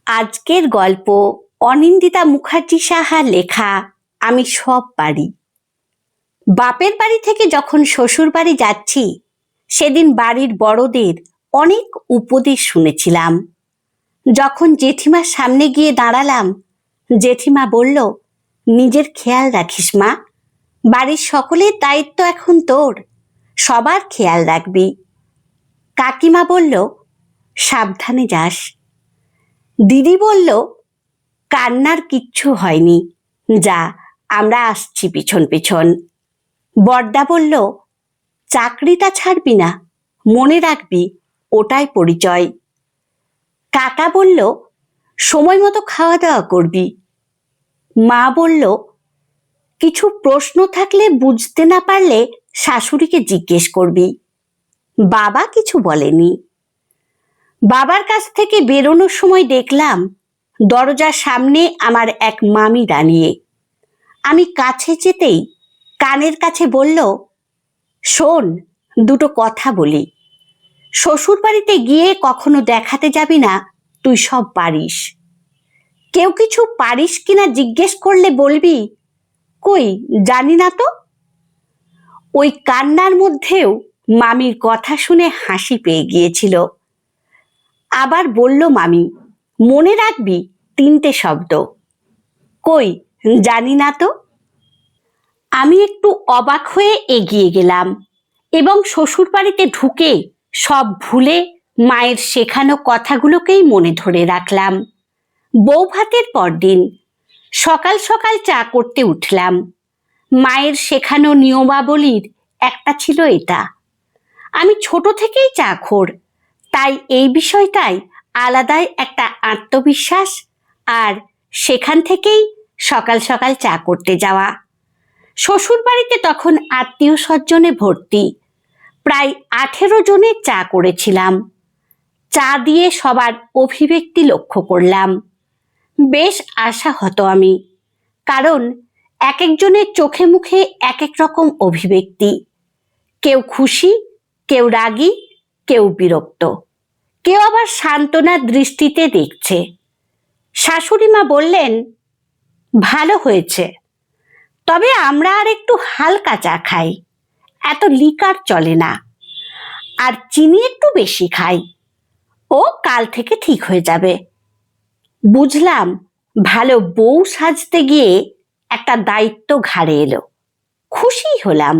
আজকের গল্প অনিন্দিতা মুখার্জি সাহার লেখা আমি সব পারি। বাপের বাড়ি থেকে যখন শ্বশুর বাড়ি যাচ্ছি সেদিন বাড়ির বড়দের অনেক উপদেশ শুনেছিলাম। যখন জেঠিমার সামনে গিয়ে দাঁড়ালাম, জেঠিমা বলল, নিজের খেয়াল রাখিস মা, বাড়ির সকলের দায়িত্ব এখন তোর, সবার খেয়াল রাখবি। কাকিমা বলল, সাবধানে যাস। দিদি বলল, কান্নার কিচ্ছু হয়নি, যা, আমরা আসছি পিছন পিছন। বড়দা বলল, চাকরিটা ছাড়বি না, মনে রাখবি ওটাই পরিচয়। কাকা বলল, সময় মতো খাওয়া দাওয়া করবি। মা বলল, কিছু প্রশ্ন থাকলে বুঝতে না পারলে শাশুড়িকে জিজ্ঞেস করবি। বাবা কিছু বলেনি। বাবার কাছ থেকে বেরোনোর সময় দেখলাম দরজার সামনে আমার এক মামি দাঁড়িয়ে। আমি কাছে যেতেই কানের কাছে বলল, শোন, দুটো কথা বলি। শ্বশুর বাড়িতে গিয়ে কখনো দেখাতে যাবি না তুই সব পারিস। কেউ কিছু পারিস কিনা জিজ্ঞেস করলে বলবি, কই জানি না তো। ওই কান্নার মধ্যেও মামির কথা শুনে হাসি পেয়ে গিয়েছিল। আবার বলল মামি, মনে রাখবি তিনটে শব্দ, কই জানি না তো। আমি একটু অবাক হয়ে এগিয়ে গেলাম এবং শ্বশুর বাড়িতে ঢুকে সব ভুলে মায়ের শেখানো কথাগুলোকেই মনে ধরে রাখলাম। বউ ভাতের পরদিন সকাল সকাল চা করতে উঠলাম। মায়ের শেখানো নিয়মাবলীর একটা ছিল এটা। আমি ছোট থেকেই চাখোর, তাই এই বিষয়টাই আলাদাই একটা আত্মবিশ্বাস, আর সেখান থেকেই সকাল সকাল চা করতে যাওয়া। শ্বশুর বাড়িতে তখন আত্মীয় স্বজনে ভর্তি, প্রায় 18 জনের চা করেছিলাম। চা দিয়ে সবার অভিব্যক্তি লক্ষ্য করলাম। বেশ আশাহত আমি, কারণ এক একজনের চোখে মুখে এক এক রকম অভিব্যক্তি। কেউ খুশি, কেউ রাগী, কেউ বিরক্ত, কেউ আবার সান্ত্বনার দৃষ্টিতে দেখছে। শাশুড়ি মা বললেন, ভালো হয়েছে, তবে আমরা আর একটু হালকা চা খাই, এত লিকার চলে না, আর চিনি একটু বেশি খাই, ও কাল থেকে ঠিক হয়ে যাবে। বুঝলাম ভালো বউ সাজতে গিয়ে একটা দায়িত্ব ঘাড়ে এলো। খুশি হলাম,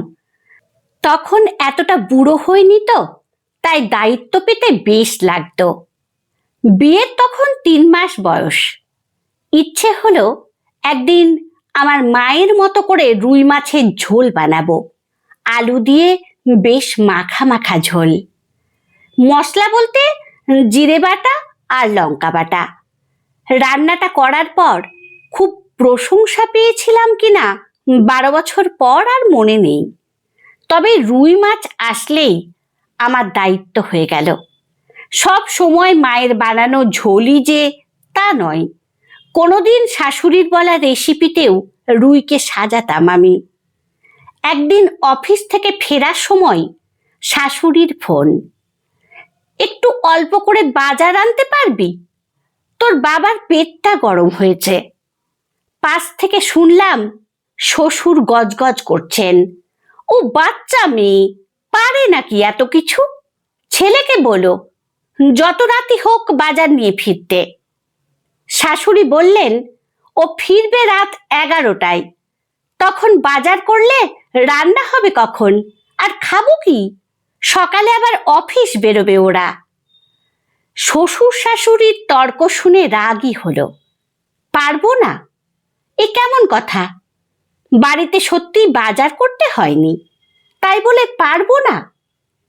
তখন এতটা বুড়ো হয়নি তো, তাই দায়িত্ব পেতে বেশ লাগতো। বিয়ের তখন 3 মাস বয়স। ইচ্ছে হলো একদিন আমার মায়ের মতো করে রুই মাছের ঝোল বানাবো, আলু দিয়ে বেশ মাখা মাখা ঝোল। মশলা বলতে জিরে বাটা আর লঙ্কা বাটা। রান্নাটা করার পর খুব প্রশংসা পেয়েছিলাম কিনা 12 বছর পর আর মনে নেই, তবে রুই মাছ আসলেই আমার দায়িত্ব হয়ে গেল। সব সময় মায়ের বানানো ঝোলই যে তা নয়, কোনোদিন শাশুড়ির বলা রেসিপিতেও রুইকে সাজাতাম আমি। একদিন অফিস থেকে ফেরার সময় শাশুড়ির ফোন, একটু অল্প করে বাজার আনতে পারবি, তোর বাবার পেটটা গরম হয়েছে। পাশ থেকে শুনলাম শ্বশুর গজগজ করছেন, ও বাচ্চা মেয়ে, পারে নাকি এত কিছু, ছেলেকে বলো যত রাতি হোক বাজার নিয়ে ফিরতে। শাশুড়ি বললেন, ও ফিরবে রাত 11টায়, তখন বাজার করলে রান্না হবে কখন, আর খাবো কি, সকালে আবার অফিস বেরোবে ওরা। শ্বশুর শাশুড়ির তর্ক শুনে রাগই হলো। পারবো না, এ কেমন কথা? বাড়িতে সত্যি বাজার করতে হয়নি, তাই বলে পারবো না,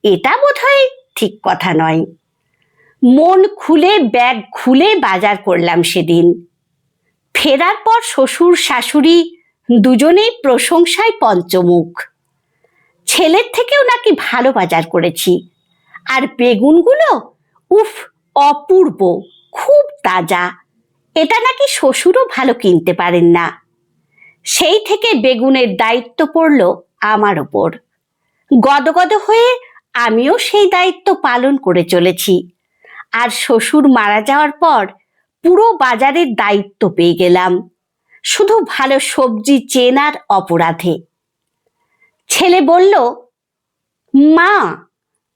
এটা বোধহয় ঠিক কথা নয়। মন খুলে ব্যাগ খুলে বাজার করলাম সেদিন। ফেরার পর শ্বশুর শাশুড়ি দুজনেই প্রশংসায় পঞ্চমুখ। ছেলের থেকেও নাকি ভালো বাজার করেছি, আর বেগুনগুলো উফ, অপূর্ব, খুব তাজা, এটা নাকি শ্বশুরও ভালো কিনতে পারেন না। সেই থেকে বেগুনের দায়িত্ব পড়ল আমার ওপর। গদগদ হয়ে আমিও সেই দায়িত্ব পালন করে চলেছি। আর শ্বশুর মারা যাওয়ার পর পুরো বাজারের দায়িত্ব পেয়ে গেলাম, শুধু ভালো সবজি চেনার অপরাধে। ছেলে বলল, মা,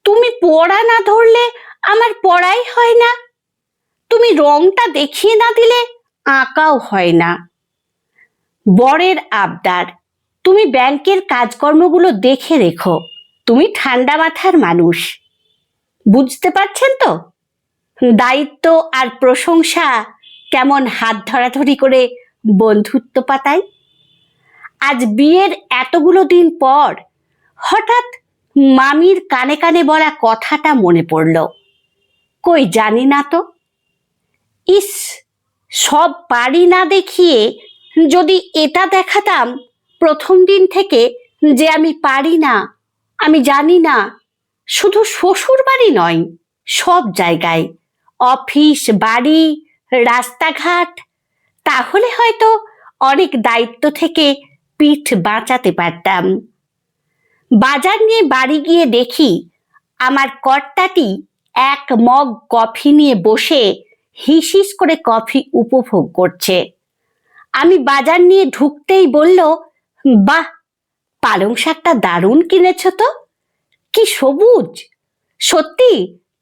তুমি পড়া না ধরলে আমার পড়াই হয় না, তুমি রংটা দেখিয়ে না দিলে আঁকাও হয় না। বরের আবদার, তুমি ব্যাংকের কাজকর্মগুলো দেখে রেখো, তুমি ঠান্ডা মাথার মানুষ। বুঝতে পারছেন তো দায়িত্ব আর প্রশংসা কেমন হাত ধরাধরি করে বন্ধুত্ব পাতায়। আজ বিয়ের এতগুলো দিন পর হঠাৎ মামির কানে কানে বলা কথাটা মনে পড়ল। কই জানি না তো। ইস, সব পারি না দেখিয়ে যদি এটা দেখাতাম প্রথম দিন থেকে যে আমি পারি না, আমি জানি না, শুধু শ্বশুর বাড়ি নয়, সব জায়গায়, অফিস, বাড়ি, রাস্তাঘাট, তাহলে হয়তো অনেক দায়িত্ব থেকে পিঠ বাঁচাতে পারতাম। বাজার নিয়ে বাড়ি গিয়ে দেখি আমার কর্তাটি এক মগ কফি নিয়ে বসে হিসিস করে কফি উপভোগ করছে। আমি বাজার নিয়ে ঢুকতেই বলল, বাহ, পালং শাকটা দারুণ কিনেছ তো, কি সবুজ, সত্যি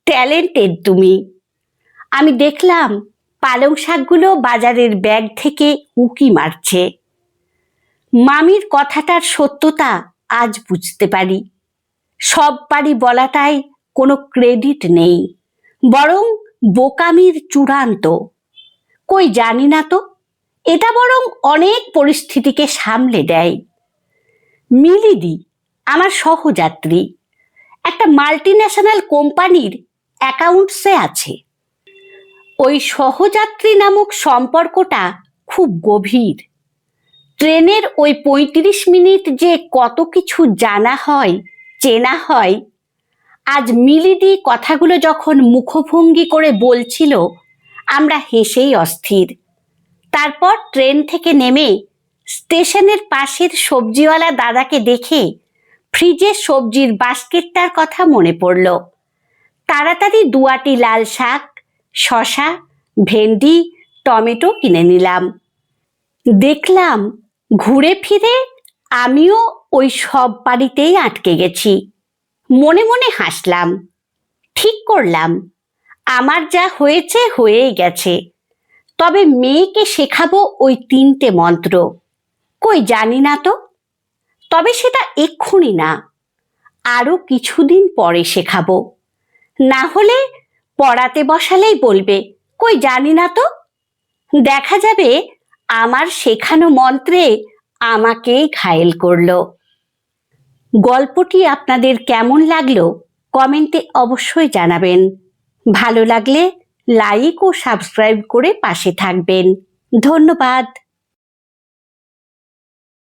ট্যালেন্টেড তুমি। আমি দেখলাম পালং শাকগুলো বাজারের ব্যাগ থেকে উঁকি মারছে। মামির কথাটার সত্যতা আজ বুঝতে পারি। সব পারি বলাটাই কোনো ক্রেডিট নেই, বরং বোকামির চূড়ান্ত। কই জানি না তো, এটা বরং অনেক পরিস্থিতিকে সামলে দেয়। মিলিদি আমার সহযাত্রী, একটা মাল্টিন্যাশনাল কোম্পানির অ্যাকাউন্টসে আছে। ওই সহযাত্রী নামক সম্পর্কটা খুব গভীর। ট্রেনের ওই ৩৫ মিনিট যে কত কিছু জানা হয়, চেনা হয়। আজ মিলিদি কথাগুলো যখন মুখভঙ্গি করে বলছিল, আমরা হেসেই অস্থির। তারপর ট্রেন থেকে নেমে স্টেশনের পাশের সবজিওয়ালা দাদাকে দেখে ফ্রিজে সবজির বাস্কেটটার কথা মনে পড়ল। তাড়াতাড়ি ২ আঁটি লাল শাক, শসা, ভেন্ডি, টমেটো কিনে নিলাম। দেখলাম ঘুরে ফিরে আমিও ওই সব বাড়িতেই আটকে গেছি। মনে মনে হাসলাম। ঠিক করলাম, আমার যা হয়েছে হয়েই গেছে, তবে মেয়েকে শেখাবো ওই ৩টে মন্ত্র। কই জানি না তো, তবে সেটা এক্ষুনি না, আরো কিছুদিন পরে শেখাবো। না হলে পড়াতে বসালেই বলবে, কই জানি না তো। দেখা যাবে আমার শেখানো মন্ত্রে আমাকেই ঘায়েল করলো। গল্পটি আপনাদের কেমন লাগলো কমেন্টে অবশ্যই জানাবেন। ভালো লাগলে লাইক ও সাবস্ক্রাইব করে পাশে থাকবেন। ধন্যবাদ।